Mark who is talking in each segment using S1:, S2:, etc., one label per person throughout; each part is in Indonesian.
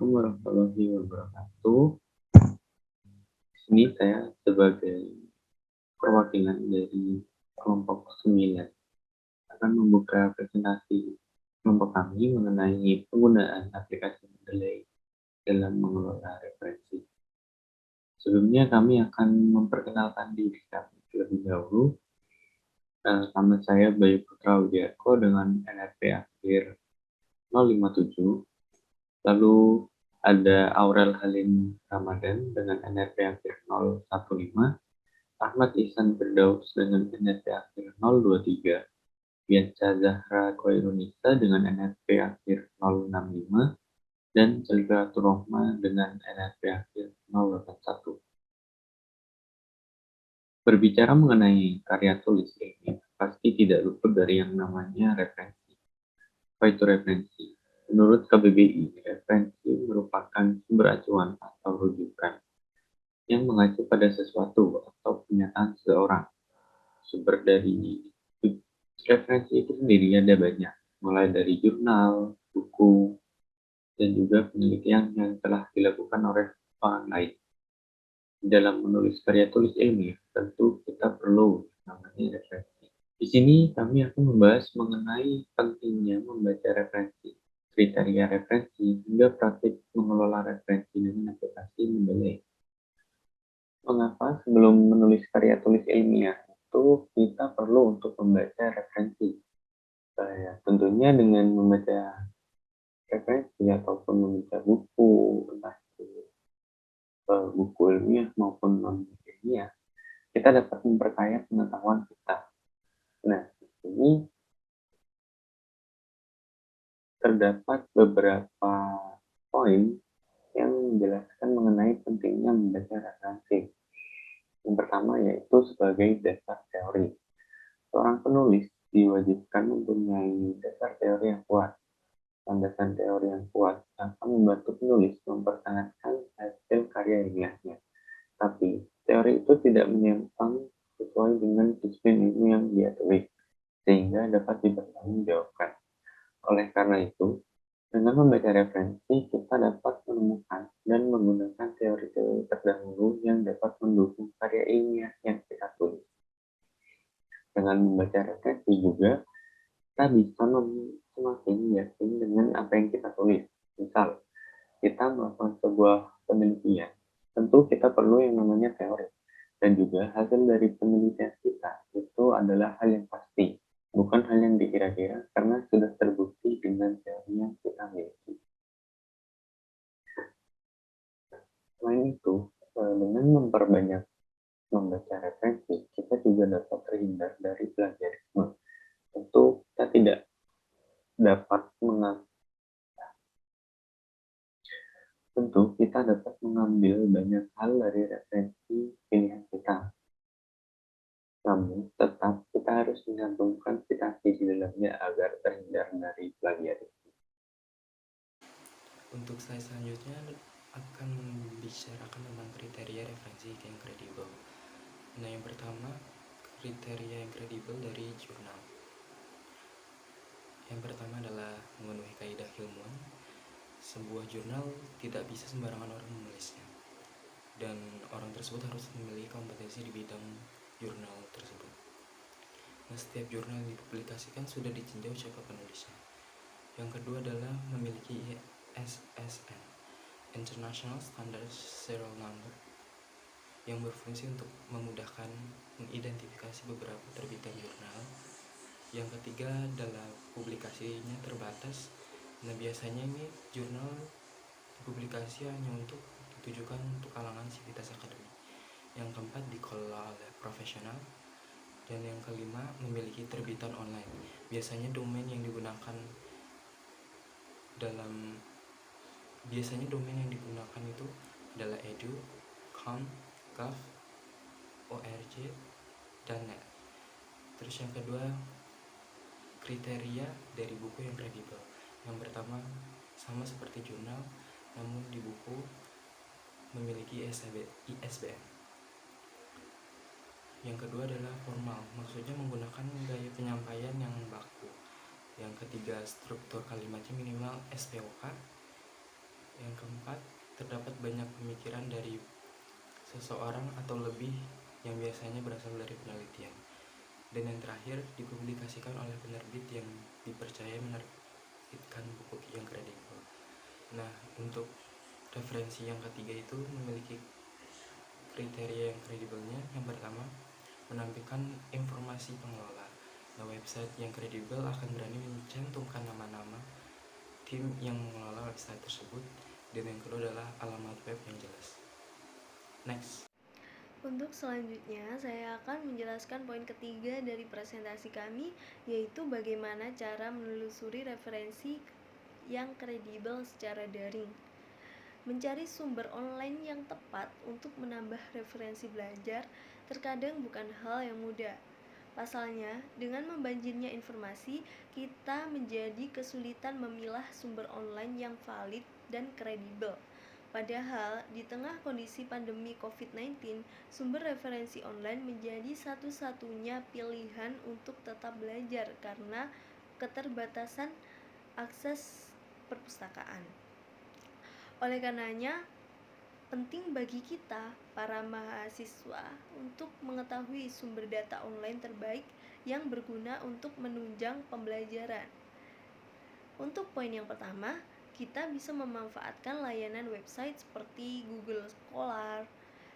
S1: Assalamualaikum warahmatullahi wabarakatuh. Di sini saya sebagai perwakilan dari kelompok 9 akan membuka presentasi kelompok kami mengenai penggunaan aplikasi Mendeley dalam mengelola referensi. Sebelumnya kami akan memperkenalkan diri kami terlebih dahulu. Nama saya Bayu Putra Widiarko dengan NRP akhir 057. Lalu ada Aurel Halim Ramadan dengan NRP akhir 015, Ahmad Ihsan Firdaus dengan NRP akhir 023, Bianca Zahra Koirunisa dengan NRP akhir 065, dan Celikatur Rohma dengan NRP akhir 081. Berbicara mengenai karya tulis ini, pasti tidak luput dari yang namanya referensi. Apa itu referensi? Menurut KBBI, referensi merupakan sumber acuan atau rujukan yang mengacu pada sesuatu atau pernyataan seseorang. Sumber dari referensi itu sendiri ada banyak, mulai dari jurnal, buku, dan juga penelitian yang telah dilakukan oleh orang lain. Dalam menulis karya tulis ilmiah, tentu kita perlu namanya referensi. Di sini kami akan membahas mengenai pentingnya membaca referensi, kriteria referensi, hingga praktik mengelola referensi dengan aplikasi Mendeley. Mengapa sebelum menulis karya tulis ilmiah itu kita perlu untuk membaca referensi? Tentunya dengan membaca referensi ataupun membaca buku, entah itu buku ilmiah maupun non ilmiah, kita dapat memperkaya pengetahuan kita. Nah, di sini terdapat beberapa poin yang menjelaskan mengenai pentingnya membaca referensi. Yang pertama yaitu sebagai dasar teori. Seorang penulis diwajibkan mempunyai dasar teori yang kuat. Landasan teori yang kuat akan membantu penulis mempertahankan hasil karya ilmiahnya. Tapi, teori itu tidak menyimpang sesuai dengan disiplin ilmu yang dia tulis, sehingga dapat dipertanggungjawabkan. Oleh karena itu, dengan membaca referensi, kita dapat menemukan dan menggunakan teori-teori terdahulu yang dapat mendukung karya ilmiah yang kita tulis. Dengan membaca referensi juga, kita bisa semakin yakin dengan apa yang kita tulis. Misal, kita melakukan sebuah penelitian, tentu kita perlu yang namanya teori. Dan juga hasil dari penelitian kita itu adalah hal yang pasti, bukan hal yang dikira-kira karena sudah terbukti dengan teori yang kita miliki. Selain itu, dengan memperbanyak membaca referensi, kita juga dapat terhindar dari plagiarisme. Tentu kita tidak dapat mengambil banyak hal dari referensi pilihan kita. Namun, tetap kita harus menggabungkan citasi di dalamnya agar terhindar dari plagiarisme.
S2: Untuk slide selanjutnya akan membicarakan tentang kriteria referensi yang kredibel. Nah, yang pertama, kriteria yang kredibel dari jurnal. Yang pertama adalah memenuhi kaidah ilmuwan. Sebuah jurnal tidak bisa sembarangan orang menulisnya, dan orang tersebut harus memiliki kompetensi di bidang jurnal tersebut. Nah, setiap jurnal yang dipublikasikan sudah ditinjau siapa penulisnya. Yang kedua adalah memiliki ISSN, International Standard Serial Number, yang berfungsi untuk memudahkan mengidentifikasi beberapa terbitan jurnal. Yang ketiga adalah publikasinya terbatas. Nah, biasanya ini jurnal publikasi hanya untuk ditujukan untuk kalangan sivitas akademik. Yang keempat, dikelola oleh profesional. Dan yang kelima, memiliki terbitan online. Biasanya domain yang digunakan itu adalah edu, com, gov, org, dan net. Terus yang kedua, kriteria dari buku yang kredibel. Yang pertama, sama seperti jurnal, namun di buku memiliki ISBN. Yang kedua adalah formal, maksudnya menggunakan gaya penyampaian yang baku. Yang ketiga, struktur kalimatnya minimal SPOK. Yang keempat, terdapat banyak pemikiran dari seseorang atau lebih yang biasanya berasal dari penelitian. Dan yang terakhir, dipublikasikan oleh penerbit yang dipercaya menerbitkan buku yang kredibel. Nah, untuk referensi yang ketiga itu memiliki kriteria yang kredibelnya. Yang pertama, menampilkan informasi pengelola. Nah, website yang kredibel akan berani mencantumkan nama-nama tim yang mengelola website tersebut. Dan yang kedua adalah alamat web yang jelas. Next.
S3: Untuk selanjutnya, saya akan menjelaskan poin ketiga dari presentasi kami, yaitu bagaimana cara menelusuri referensi yang kredibel secara daring. Mencari sumber online yang tepat untuk menambah referensi belajar terkadang bukan hal yang mudah. Pasalnya, dengan membanjirnya informasi, kita menjadi kesulitan memilah sumber online yang valid dan kredibel. Padahal, di tengah kondisi pandemi COVID-19, sumber referensi online menjadi satu-satunya pilihan untuk tetap belajar karena keterbatasan akses perpustakaan. Oleh karenanya, penting bagi kita, para mahasiswa, untuk mengetahui sumber data online terbaik yang berguna untuk menunjang pembelajaran. Untuk poin yang pertama, kita bisa memanfaatkan layanan website seperti Google Scholar,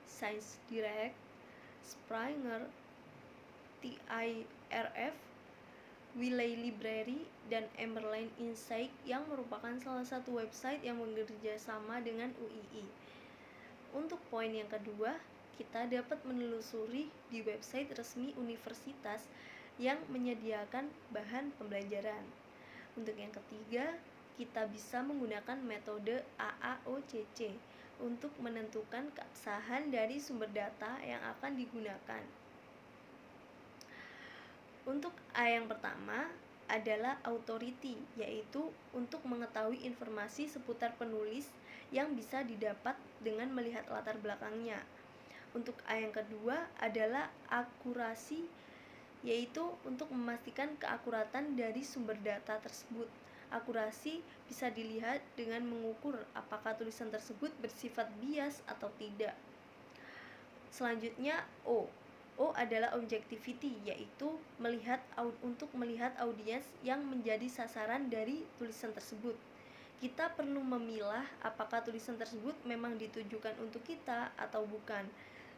S3: Science Direct, Springer, TIRF, Wiley Library, dan Emerald Insight yang merupakan salah satu website yang bekerja sama dengan UII. Untuk poin yang kedua, kita dapat menelusuri di website resmi universitas yang menyediakan bahan pembelajaran. Untuk yang ketiga, kita bisa menggunakan metode AAOCC untuk menentukan keabsahan dari sumber data yang akan digunakan. Untuk A yang pertama adalah authority, yaitu untuk mengetahui informasi seputar penulis yang bisa didapat dengan melihat latar belakangnya. Untuk A yang kedua adalah akurasi, yaitu untuk memastikan keakuratan dari sumber data tersebut. Akurasi bisa dilihat dengan mengukur apakah tulisan tersebut bersifat bias atau tidak. Selanjutnya O. O adalah objectivity, yaitu untuk melihat audiens yang menjadi sasaran dari tulisan tersebut. Kita perlu memilah apakah tulisan tersebut memang ditujukan untuk kita atau bukan.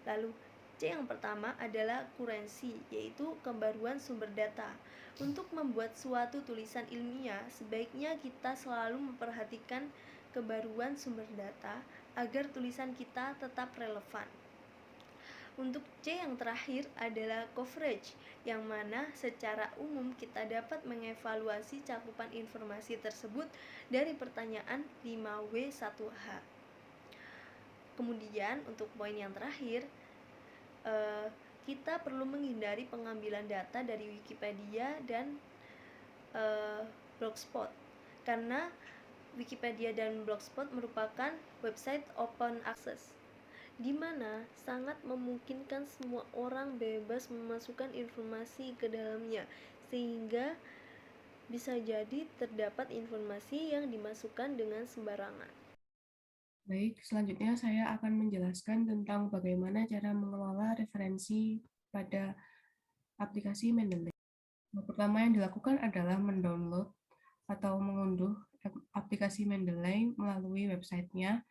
S3: Lalu C yang pertama adalah kurensi, yaitu kebaruan sumber data. Untuk membuat suatu tulisan ilmiah, sebaiknya kita selalu memperhatikan kebaruan sumber data agar tulisan kita tetap relevan. Untuk C yang terakhir adalah coverage, yang mana secara umum kita dapat mengevaluasi cakupan informasi tersebut dari pertanyaan 5W1H. Kemudian untuk poin yang terakhir, kita perlu menghindari pengambilan data dari Wikipedia dan Blogspot, karena Wikipedia dan Blogspot merupakan website open access, di mana sangat memungkinkan semua orang bebas memasukkan informasi ke dalamnya, sehingga bisa jadi terdapat informasi yang dimasukkan dengan sembarangan.
S4: Baik, selanjutnya saya akan menjelaskan tentang bagaimana cara mengelola referensi pada aplikasi Mendeley. Yang pertama yang dilakukan adalah mendownload atau mengunduh aplikasi Mendeley melalui websitenya.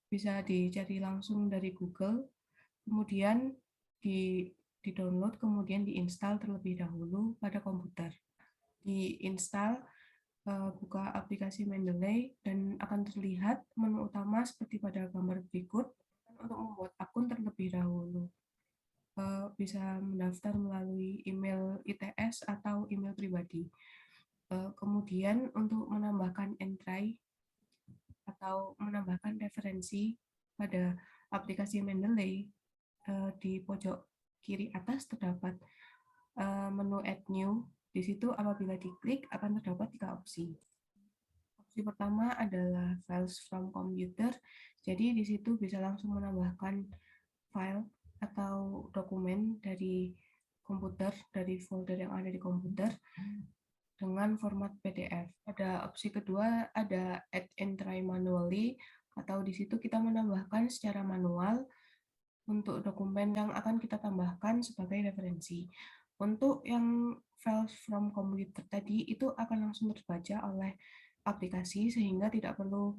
S4: Bisa dicari langsung dari Google, kemudian di-download, kemudian diinstal terlebih dahulu pada komputer. Diinstal, buka aplikasi Mendeley dan akan terlihat menu utama seperti pada gambar berikut. Untuk membuat akun terlebih dahulu, bisa mendaftar melalui email ITS atau email pribadi. Kemudian untuk menambahkan entry atau menambahkan referensi pada aplikasi Mendeley, di pojok kiri atas terdapat menu Add New. Di situ apabila diklik akan terdapat 3 opsi. Opsi pertama adalah Files from Computer. Jadi di situ bisa langsung menambahkan file atau dokumen dari komputer, dari folder yang ada di komputer dengan format PDF. Pada opsi kedua ada Add and Try Manually atau di situ kita menambahkan secara manual untuk dokumen yang akan kita tambahkan sebagai referensi. Untuk yang files from computer tadi itu akan langsung terbaca oleh aplikasi sehingga tidak perlu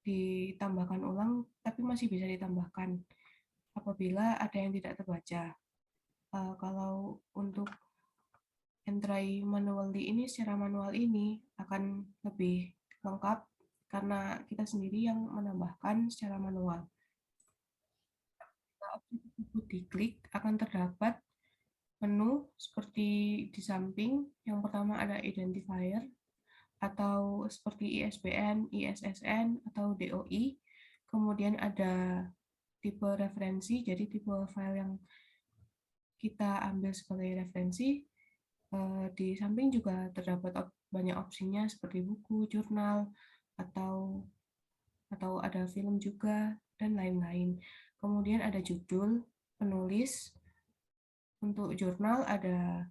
S4: ditambahkan ulang, tapi masih bisa ditambahkan apabila ada yang tidak terbaca. Kalau untuk entry manually ini secara manual ini akan lebih lengkap karena kita sendiri yang menambahkan secara manual. Jika opsi tersebut diklik, akan terdapat menu seperti di samping. Yang pertama ada identifier atau seperti ISBN, ISSN, atau DOI. Kemudian ada tipe referensi, jadi tipe file yang kita ambil sebagai referensi. Di samping juga terdapat banyak opsinya seperti buku, jurnal, atau ada film juga, dan lain-lain. Kemudian ada judul, penulis. Untuk jurnal ada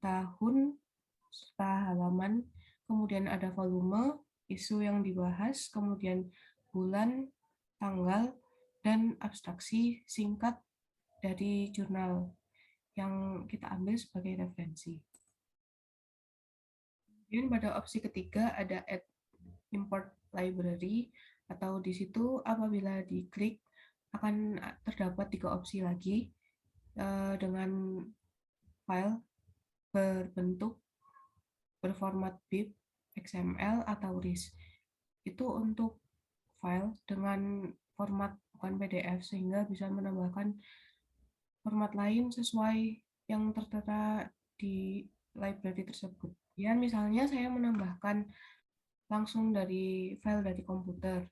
S4: tahun, serta halaman, kemudian ada volume, isu yang dibahas, kemudian bulan, tanggal, dan abstraksi singkat dari jurnal yang kita ambil sebagai referensi. Kemudian pada opsi ketiga ada Add Import Library, atau di situ apabila diklik akan terdapat 3 opsi lagi dengan file berformat BIP, XML, atau RIS. Itu untuk file dengan format bukan PDF sehingga bisa menambahkan format lain sesuai yang tertera di library tersebut. Ya, misalnya saya menambahkan langsung dari file dari komputer,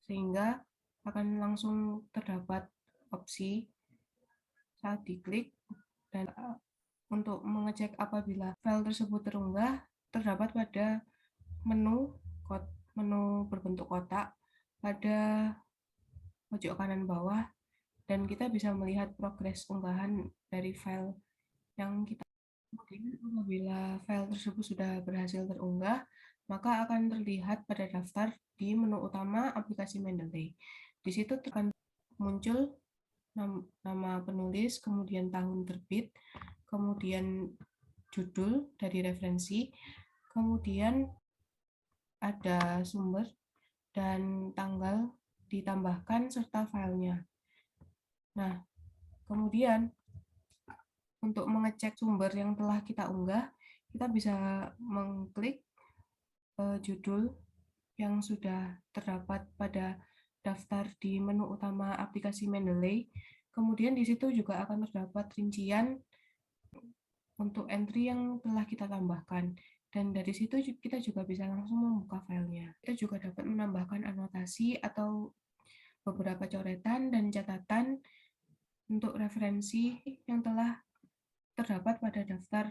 S4: sehingga akan langsung terdapat opsi saat diklik, dan untuk mengecek apabila file tersebut terunggah, terdapat pada menu berbentuk kotak pada pojok kanan bawah, dan kita bisa melihat progres unggahan dari file yang kita. Kemudian apabila file tersebut sudah berhasil terunggah, maka akan terlihat pada daftar di menu utama aplikasi Mendeley. Di situ akan muncul nama penulis, kemudian tahun terbit, kemudian judul dari referensi, kemudian ada sumber dan tanggal ditambahkan serta filenya. Nah, kemudian untuk mengecek sumber yang telah kita unggah, kita bisa mengklik judul yang sudah terdapat pada daftar di menu utama aplikasi Mendeley. Kemudian di situ juga akan terdapat rincian untuk entry yang telah kita tambahkan. Dan dari situ kita juga bisa langsung membuka filenya. Kita juga dapat menambahkan anotasi atau beberapa coretan dan catatan untuk referensi yang telah terdapat pada daftar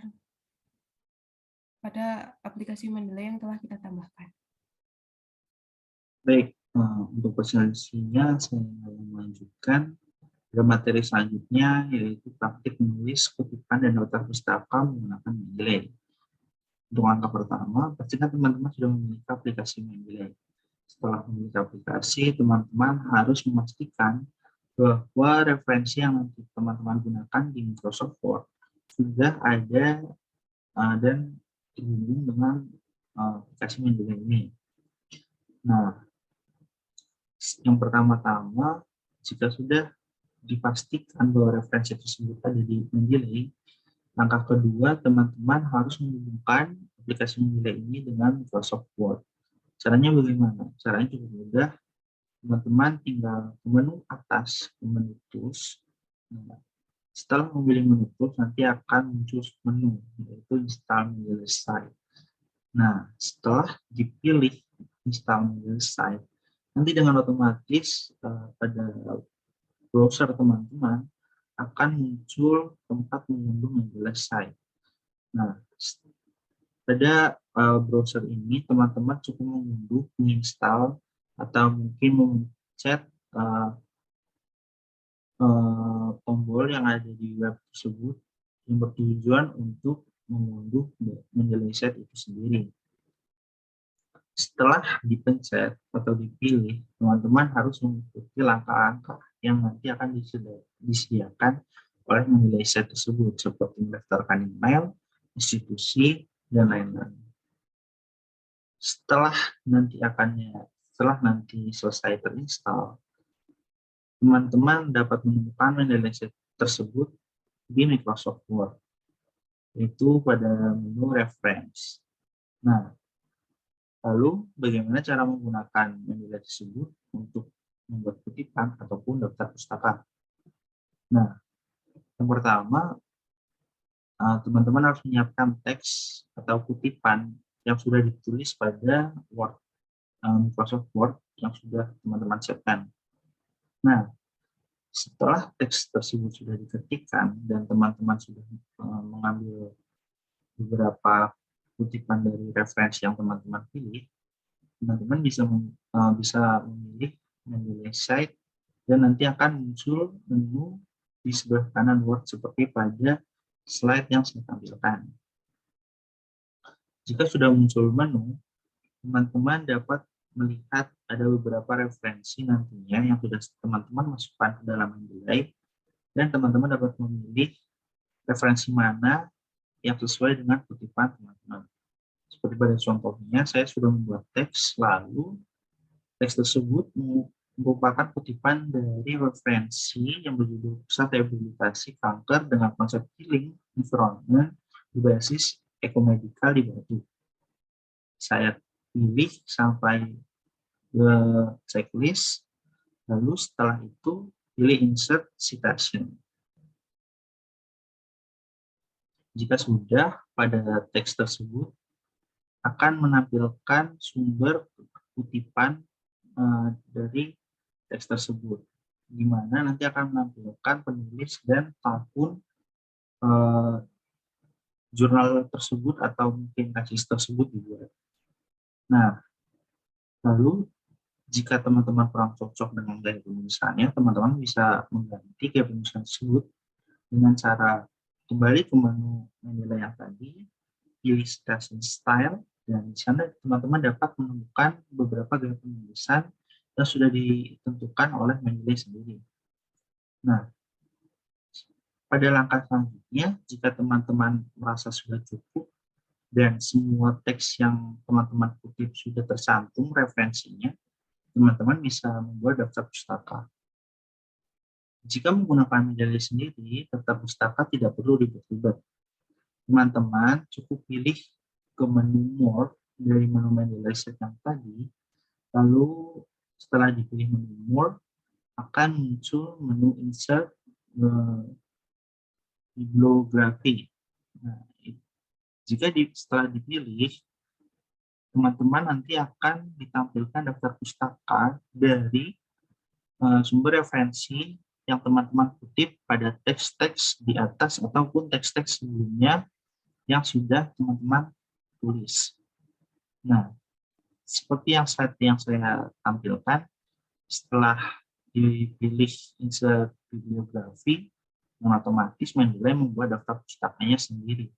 S4: pada aplikasi Mendeley yang telah kita tambahkan.
S5: Baik, untuk presentasinya saya melanjutkan ke materi selanjutnya, yaitu praktik menulis, kutipan, dan daftar pustaka menggunakan Mendeley. Untuk langkah pertama, pastikan teman-teman sudah memiliki aplikasi Mendeley. Setelah memiliki aplikasi, teman-teman harus memastikan bahwa referensi yang nanti teman-teman gunakan di Microsoft Word sudah ada dan terhubung dengan aplikasi Mendeley ini. Nah, yang pertama-tama, jika sudah dipastikan bahwa referensi tersebut ada di Mendeley, langkah kedua, teman-teman harus menghubungkan aplikasi Mendeley ini dengan Microsoft Word. Caranya bagaimana? Caranya cukup mudah. Teman-teman tinggal ke menu atas, ke menu tools. Nah, setelah memilih menu tools, nanti akan muncul menu, yaitu install Mendeley Site. Nah, setelah dipilih install Mendeley Site, nanti dengan otomatis pada browser teman-teman akan muncul tempat mengunduh Mendeley Site. Nah, pada browser ini teman-teman cukup mengunduh, menginstal, atau mungkin memencet tombol yang ada di web tersebut yang bertujuan untuk mengunduh Mendeley Site itu sendiri. Setelah dipencet atau dipilih, teman-teman harus mengikuti langkah-langkah yang nanti akan disediakan oleh menilai set tersebut, seperti mendaftarkan email, institusi, dan lain-lain. Setelah nanti selesai terinstall, teman-teman dapat menemukan menilai set tersebut di Microsoft Word, yaitu pada menu Reference. Nah, lalu bagaimana cara menggunakan menilai tersebut untuk membuat kutipan ataupun daftar pustaka? Nah, yang pertama, teman-teman harus menyiapkan teks atau kutipan yang sudah ditulis pada Word, Microsoft Word yang sudah teman-teman siapkan. Nah, setelah teks tersebut sudah diketikkan dan teman-teman sudah mengambil beberapa kutipan dari referensi yang teman-teman pilih, teman-teman bisa memilih menilai site dan nanti akan muncul menu di sebelah kanan Word seperti pada slide yang saya tampilkan. Jika sudah muncul menu, teman-teman dapat melihat ada beberapa referensi nantinya yang sudah teman-teman masukkan ke dalam menilai, dan teman-teman dapat memilih referensi mana yang sesuai dengan kutipan teman-teman. Seperti pada contohnya, saya sudah membuat teks, lalu teks tersebut merupakan kutipan dari referensi yang berjudul Pusat Rehabilitasi Kanker dengan konsep healing environment berbasis ekomedikal di Batu. Saya pilih sampai ke checklist, lalu setelah itu pilih insert citation. Jika sudah, pada teks tersebut akan menampilkan sumber kutipan dari teks tersebut, di mana nanti akan menampilkan penulis dan tahun jurnal tersebut atau mungkin tesis tersebut dibuat. Nah, lalu jika teman-teman kurang cocok dengan gaya penulisannya, teman-teman bisa mengganti gaya penulisan tersebut dengan cara kembali ke menu menilai yang tadi, pilih citation style, dan di sana teman-teman dapat menemukan beberapa gaya penulisan yang sudah ditentukan oleh menilai sendiri. Nah, pada langkah selanjutnya, jika teman-teman merasa sudah cukup dan semua teks yang teman-teman kutip sudah tercantum referensinya, teman-teman bisa membuat daftar pustaka. Jika menggunakan menilai sendiri, daftar pustaka tidak perlu ribet-ribet. Teman-teman cukup pilih ke menu More dari menu menilai set yang tadi, lalu setelah dipilih menu More, akan muncul menu Insert Bibliografi. Nah, jika setelah dipilih, teman-teman nanti akan ditampilkan daftar pustaka dari sumber referensi yang teman-teman kutip pada teks-teks di atas ataupun teks-teks sebelumnya yang sudah teman-teman tulis. Nah, seperti yang saya tampilkan, setelah dipilih insert bibliografi, otomatis menilai membuat daftar pustakanya sendiri.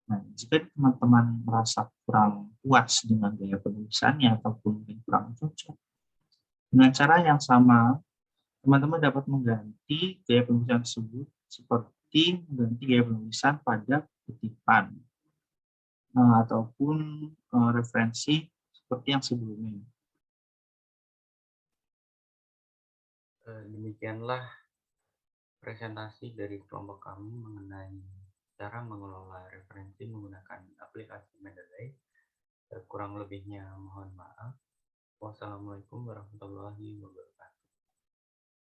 S5: Nah, jika teman-teman merasa kurang puas dengan gaya penulisannya ataupun mungkin kurang cocok, dengan cara yang sama, teman-teman dapat mengganti gaya penulisan tersebut seperti mengganti gaya penulisan pada kutipan ataupun referensi seperti yang sebelumnya.
S2: Demikianlah presentasi dari kelompok kami mengenai cara mengelola referensi menggunakan aplikasi Mendeley. Kurang lebihnya mohon maaf. Wassalamualaikum warahmatullahi wabarakatuh.